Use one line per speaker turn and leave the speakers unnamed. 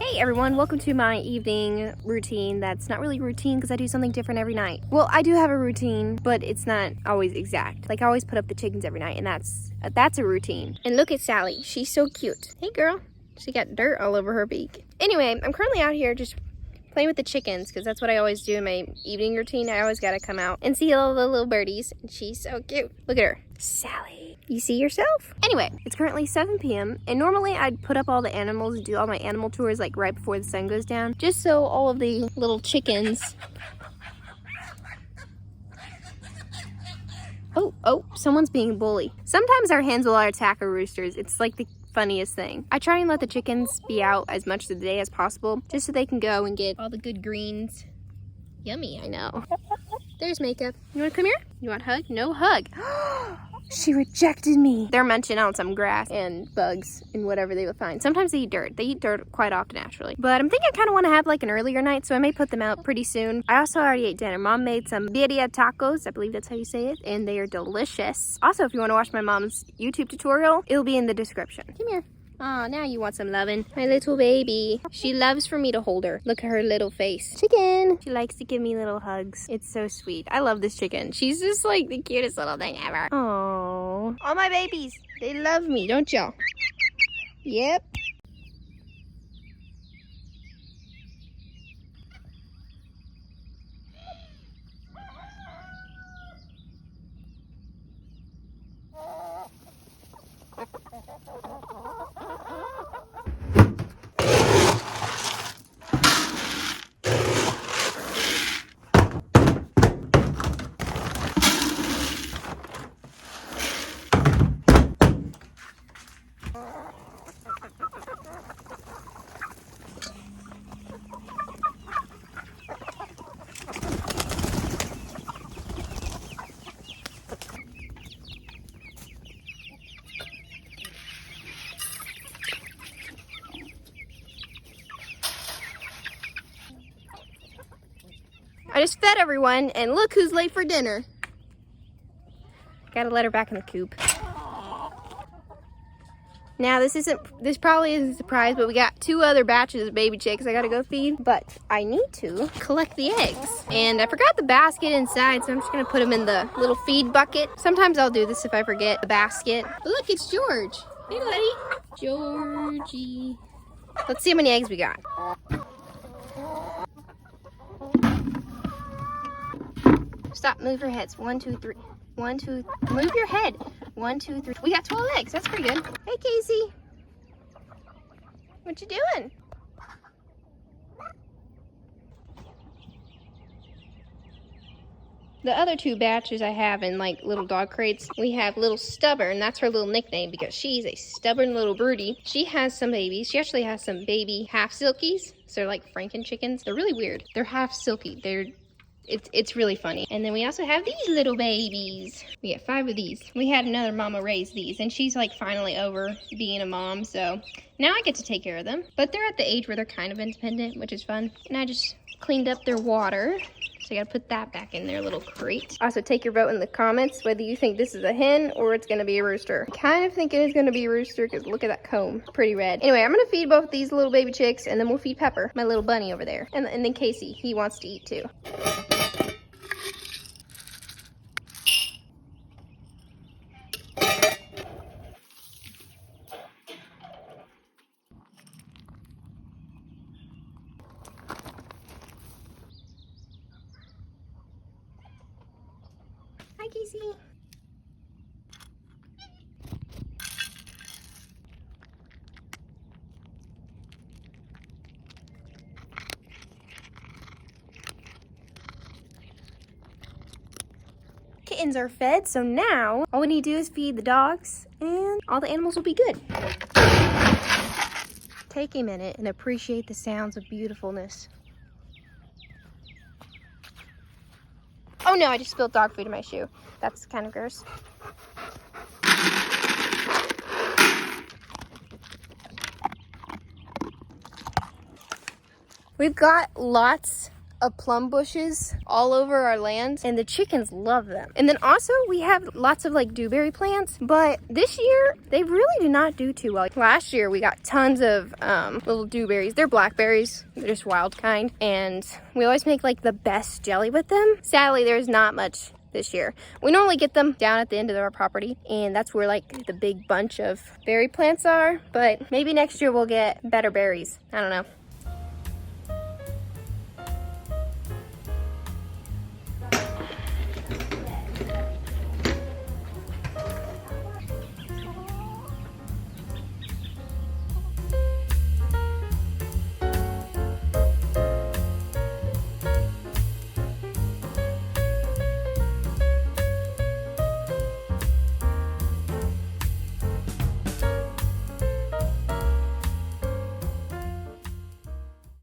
Hey everyone, welcome to my evening routine. That's not really routine because I do something different every night. Well, I do have a routine, but it's not always exact. Like I always put up the chickens every night, and that's a routine. And look at Sally, she's so cute. Hey girl, she got dirt all over her beak. Anyway, I'm currently out here just playing with the chickens because that's what I always do in my evening routine. I always gotta come out and see all the little birdies, and she's so cute. Look at her, Sally. You see yourself? Anyway, it's currently 7 p.m. and normally I'd put up all the animals and do all my animal tours like right before the sun goes down, just so all of the little chickens. Oh, someone's being a bully. Sometimes our hens will attack our roosters. It's like the funniest thing. I try and let the chickens be out as much of the day as possible, just so they can go and get all the good greens. Yummy, I know. There's Makeup. You wanna come here? You want a hug? No hug. She rejected me. They're munching on some grass and bugs and whatever they would find. Sometimes they eat dirt. They eat dirt quite often, actually. But I'm thinking I kind of want to have like an earlier night, so I may put them out pretty soon. I also already ate dinner. Mom made some birria tacos. I believe that's how you say it. And they are delicious. Also, if you want to watch my mom's YouTube tutorial, it'll be in the description. Come here. Aw, now you want some loving. My little baby. She loves for me to hold her. Look at her little face. Chicken. She likes to give me little hugs. It's so sweet. I love this chicken. She's just like the cutest little thing ever. Aww. All my babies, they love me, don't y'all? Yep. I just fed everyone, and look who's late for dinner. Gotta let her back in the coop. Now this probably isn't a surprise, but we got 2 other batches of baby chicks I gotta go feed, but I need to collect the eggs. And I forgot the basket inside, so I'm just gonna put them in the little feed bucket. Sometimes I'll do this if I forget the basket. But look, it's George. Hey buddy. Georgie. Let's see how many eggs we got. Stop, move your heads. 1, 2, 3. 1, 2, move your head. 1, 2, 3. We got 12 eggs. That's pretty good. Hey, Casey. What you doing? The other 2 batches I have in like little dog crates, we have Little Stubborn. That's her little nickname because she's a stubborn little broody. She has some babies. She actually has some baby half silkies. So they're like Franken chickens. They're really weird. They're half silky. It's really funny. And then we also have these little babies. We got 5 of these. We had another mama raise these, and she's like finally over being a mom, so now I get to take care of them. But they're at the age where they're kind of independent, which is fun. And I just cleaned up their water So you gotta put that back in their little crate. Also, take your vote in the comments whether you think this is a hen or it's gonna be a rooster. I kind of think it is gonna be a rooster because look at that comb, pretty red. Anyway, I'm gonna feed both these little baby chicks and then we'll feed Pepper, my little bunny over there. And then Casey, he wants to eat too. Hi, Casey. Kittens are fed, so now all we need to do is feed the dogs and all the animals will be good. Take a minute and appreciate the sounds of beautifulness. Oh no, I just spilled dog food in my shoe. That's kind of gross. We've got lots of plum bushes all over our land and the chickens love them. And then also we have lots of like dewberry plants, but this year they really did not do too well. Last year we got tons of little dewberries. They're blackberries, they're just wild kind, and we always make like the best jelly with them. Sadly, there's not much this year. We normally get them down at the end of our property, and that's where like the big bunch of berry plants are, but maybe next year we'll get better berries. I don't know.